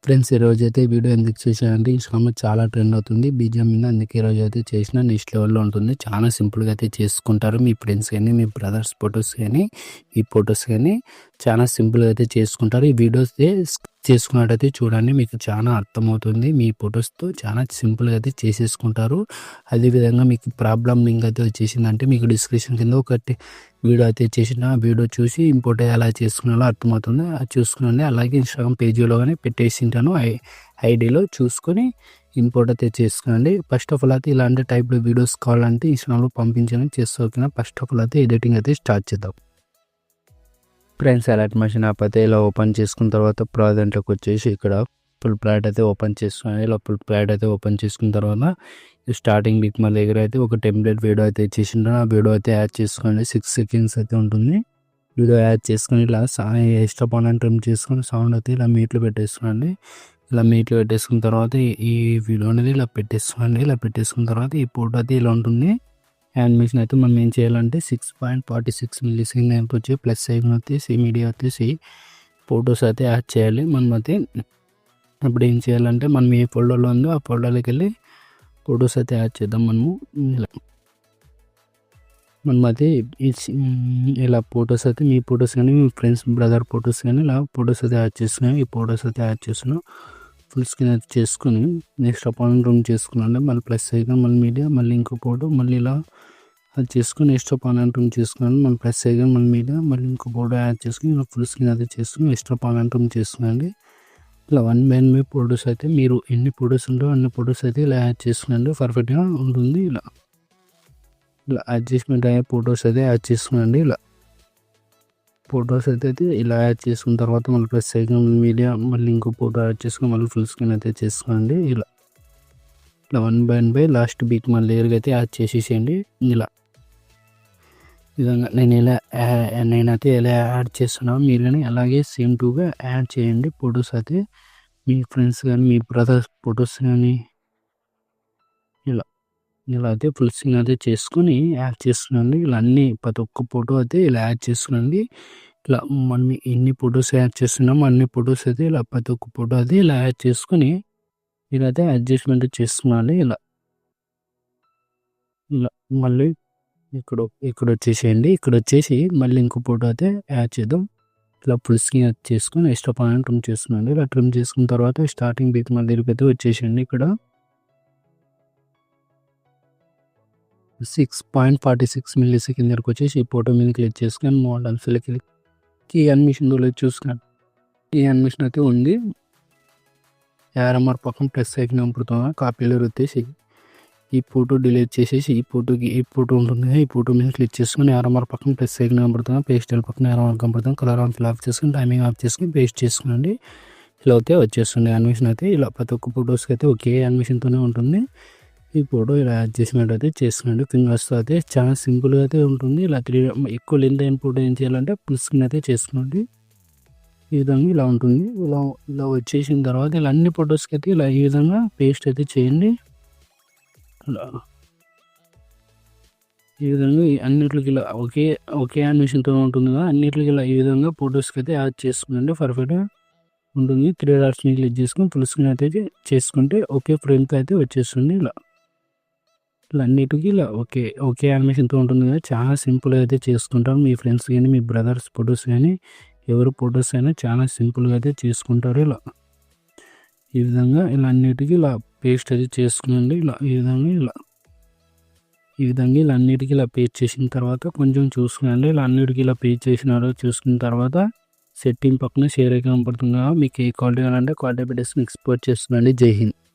Friends ఈరోజైతే ఈ video ఎందుకు చేశానంటే ఇన్‌స్టాగ్రామ్‌లో చాలా ట్రెండ్ అవుతుంది. బీజిఎం మీద అందుకే ఈరోజైతే చేసిన నెక్స్ట్ లెవెల్‌లో ఉంటుంది. చాలా సింపుల్‌గా అయితే చేసుకుంటారు. మీ ఫ్రెండ్స్ గాని, మీ బ్రదర్స్ ఫోటోస్ గాని, ఈ ఫోటోస్ గాని చాలా సింపుల్‌గా అయితే చేసుకుంటారు. ఈ వీడియోస్ చేసుకున్నట్టయితే చూడండి, మీకు చాలా అర్థమవుతుంది. మీ ఫోటోస్‌తో చాలా సింపుల్‌గా అయితే చేసేసుకుంటారు. అదేవిధంగా మీకు ప్రాబ్లమ్ లింక్ అయితే వచ్చేసిందంటే మీకు డిస్క్రిప్షన్ కింద ఒకటి వీడియో అయితే చేసిన వీడియో చూసి ఇంపోర్ట్ ఎలా చేసుకున్నాలో అర్థమవుతుంది. అది చూసుకునండి. అలాగే ఇన్‌స్టాగ్రామ్ పేజీలో గాని పెట్టేసింటాను. ఐడీలో చూసుకొని ఇంపోర్ట్ అయితే చేసుకోండి. ఫస్ట్ ఆఫ్ ఆల్ అయితే ఇలాంటి టైప్‌లో వీడియోస్ కావాలంటే ఇన్‌స్టాగ్రామ్‌లో పంపించడం చేస్తే ఓకేనా. ఫస్ట్ ఆఫ్ ఆల్ అయితే ఎడిటింగ్ అయితే స్టార్ట్ చేద్దాం. ఫ్రెండ్స్ అలర్ట్ మెషిన్ యాప్ అయితే ఇలా ఓపెన్ చేసుకున్న తర్వాత ప్రాజెక్ట్లోకి వచ్చేసి ఇక్కడ ఫుల్ ప్లాట్ అయితే ఓపెన్ చేసుకుని ఇలా ఫుల్ ప్లాట్ అయితే ఓపెన్ చేసుకున్న తర్వాత స్టార్టింగ్ మీకు మన దగ్గర అయితే ఒక టెంప్లెట్ వీడియో అయితే ఇచ్చేసింటాను. ఆ వీడియో అయితే యాడ్ చేసుకోండి. 6 seconds అయితే ఉంటుంది. వీడియో యాడ్ చేసుకొని ఇలా ఎక్స్ట్రా పాయింట్ ట్రిమ్ చేసుకొని సౌండ్ అయితే ఇలా మీట్లో పెట్టేసుకోండి. ఇలా మీట్లో పెట్టేసుకున్న తర్వాత ఈ వీడియో అనేది ఇలా పెట్టేసుకోండి. ఇలా పెట్టేసుకున్న తర్వాత ఈ ఫోటో అయితే ఇలా ఉంటుంది. యానిమేషన్ అయితే మనం ఏం చేయాలంటే 6.46 మిల్లీసెకండ్ వచ్చి ప్లస్ ఐకాన్ వచ్చేసి మీడియా వచ్చేసి ఫొటోస్ అయితే యాడ్ చేయాలి. మనం అయితే ఇప్పుడు ఏం చేయాలంటే మనం ఏ ఫోల్డర్లో ఉందో ఆ ఫోల్డర్లోకి వెళ్ళి ఫొటోస్ అయితే యాడ్ చేద్దాం. మనమైతే ఇలా ఫొటోస్ అయితే మీ ఫొటోస్ కానీ మీ ఫ్రెండ్స్ బ్రదర్ ఫొటోస్ కానీ ఇలా ఫొటోస్ అయితే యాడ్ చేస్తున్నాం. ఈ ఫొటోస్ అయితే యాడ్ చేస్తున్నాం. ఫుల్ స్క్రీన్ అయితే చేసుకుని నెక్స్ట్ అపాయింట్ రూమ్ చేసుకున్నాను. మళ్ళీ ప్లస్ ఐకాన్ మళ్ళీ మీడియా మళ్ళీ ఇంకో ఫోటో మళ్ళీ ఇలా అది చేసుకుని నెక్స్ట్ అపాయింట్ రూమ్ చేసుకున్నాను. మళ్ళీ ప్లస్ ఐకాన్ మళ్ళీ మీడియా మళ్ళీ ఇంకో ఫోటో యాడ్ చేసుకుని ఇలా ఫుల్ స్క్రీన్ అయితే చేసుకుని నెక్స్ట్ అపాయింట్ రూమ్ చేసుకునండి. ఇలా 1 by 1 ఫొటోస్ అయితే మీరు ఎన్ని ఫొటోస్ ఉందో అన్ని ఫొటోస్ అయితే ఇలా యాడ్ చేసుకునండి. పర్ఫెక్ట్గా ఉంటుంది. ఇలా అడ్జస్ట్మెంట్ అయ్యే ఫొటోస్ అయితే యాడ్ చేసుకునండి. ఇలా ఫొటోస్ అయితే ఇలా యాడ్ చేసుకున్న తర్వాత మళ్ళీ ప్లస్ ఐకాన్ మీడియా మళ్ళీ ఇంకో ఫోటో యాడ్ చేసుకుని మళ్ళీ ఫుల్ స్క్రీన్ అయితే చేసుకోండి. ఇలా 1 by 1 by లాస్ట్ బీట్ మళ్ళీ లేయర్గా అయితే యాడ్ చేసేసేయండి. ఇలా విధంగా నేనైతే ఎలా యాడ్ చేస్తున్నాను మీరు కానీ అలాగే సేమ్ టూగా యాడ్ చేయండి. ఫొటోస్ అయితే మీ ఫ్రెండ్స్ కానీ మీ బ్రదర్స్ ఫొటోస్ కానీ ఇలా అయితే ఫుల్ స్క్రీన్ అయితే చేసుకొని యాడ్ చేస్తున్నాండి. ఇలా అన్ని ప్రతి ఒక్క ఫోటో అయితే ఇలా యాడ్ చేసుకునండి. ఇలా మనం ఎన్ని ఫొటోస్ యాడ్ చేస్తున్నామో అన్ని ఫొటోస్ అయితే ఇలా ప్రతి ఒక్క ఫోటో అయితే ఇలా యాడ్ చేసుకొని ఇలా అయితే అడ్జస్ట్మెంట్ చేసుకోవాలి. ఇలా మళ్ళీ ఇక్కడ వచ్చేసేయండి. ఇక్కడ వచ్చేసి మళ్ళీ ఇంకో ఫోటో అయితే యాడ్ చేద్దాం. ఇలా ఫుల్ స్క్రీన్ అయితే చేసుకొని ఎక్స్ట్రా పాయింట్ ట్రిమ్ చేసుకున్నాండి. ఇలా ట్రిమ్ చేసుకున్న తర్వాత స్టార్టింగ్ బీట్ మళ్ళీ అయితే వచ్చేసేయండి. ఇక్కడ 6.46 మిల్లీసెకండ్ దగ్గరకు వచ్చేసి ఈ ఫోటో మీద క్లిక్ చేసుకొని మోడల్ క్లిక్ ఈ యానిమేషన్ లేదు చూసుకున్నాను. ఈ యానిమేషన్ అయితే ఉంది. యారమర్ పక్కన ప్లస్ ఐకాన్ అమ్ముడుతున్నా కాపీలో వచ్చేసి ఈ ఫోటో డిలీట్ చేసేసి ఈ ఫోటో ఉంటుంది. ఈ ఫోటో మీద క్లిక్ చేసుకుని యారమర్ పక్కన ప్లస్ ఐకాన్ కనబడుతుంది. పేస్టల్ పక్కన యారమర్ కనబడుతుంది. కలర్ ఆన్ ఫిల్ ఆఫ్ చేసుకుని టైమింగ్ ఆఫ్ చేసుకుని పేస్ట్ చేసుకునండి. ఇలా అయితే వచ్చేస్తుంది యానిమేషన్ అయితే. ఇలా ప్రతి ఒక్క ఫొటోస్కి అయితే ఒకే యానిమేషన్తోనే ఉంటుంది. ఈ ఫోటో ఇలా యాడ్ చేసినట్టయితే చేసుకునండి. ఫింగర్స్తో అయితే చాలా సింపుల్గా అయితే ఉంటుంది. ఇలా ఎక్కువ లెంత్ అయిన ఫోటో ఏం చేయాలంటే ఫుల్ స్క్రీన్ అయితే చేసుకోండి. ఈ విధంగా ఇలా ఉంటుంది. ఇలా వచ్చేసిన తర్వాత ఇలా అన్ని ఫొటోస్కి అయితే ఇలా ఈ విధంగా పేస్ట్ అయితే చేయండి. ఈ విధంగా అన్నిటికి ఇలా ఒకే యానిమేషన్తో ఉంటుంది కదా, అన్నిటికి ఇలా ఈ విధంగా ఫొటోస్కి అయితే యాడ్ చేసుకునండి. పర్ఫెక్ట్గా ఉంటుంది. 3 డాట్స్ మీద క్లిక్ చేసుకుని ఫుల్ స్క్రీన్ అయితే చేసుకుంటే ఒకే ఫ్రేమ్కి అయితే వచ్చేస్తుంది. ఇలా అన్నిటికీ ఇలా ఒకే యానిమేషన్తో ఉంటుంది కదా, చాలా సింపుల్గా అయితే చేసుకుంటారు. మీ ఫ్రెండ్స్ కానీ మీ బ్రదర్స్ ఫొటోస్ కానీ ఎవరు ఫొటోస్ అయినా చాలా సింపుల్గా అయితే చేసుకుంటారు. ఈ విధంగా ఇలా అన్నిటికీ ఇలా పేస్ట్ అయితే చేసుకునండి. ఈ విధంగా ఇలా అన్నిటికీ ఇలా పేస్ట్ చేసిన తర్వాత కొంచెం చూసుకునండి. ఇలా అన్నిటికీ ఇలా పేస్ట్ చేసినారో చూసుకున్న తర్వాత సెట్టింగ్ పక్కన షేర్ ఐకాన్ పడుతుంది కదా, మీకు ఏ క్వాలిటీ కావాలంటే క్వాలిటీ పెట్టేసుకుని ఎక్స్పోర్ట్ చేస్తుందండి. జై హింద్.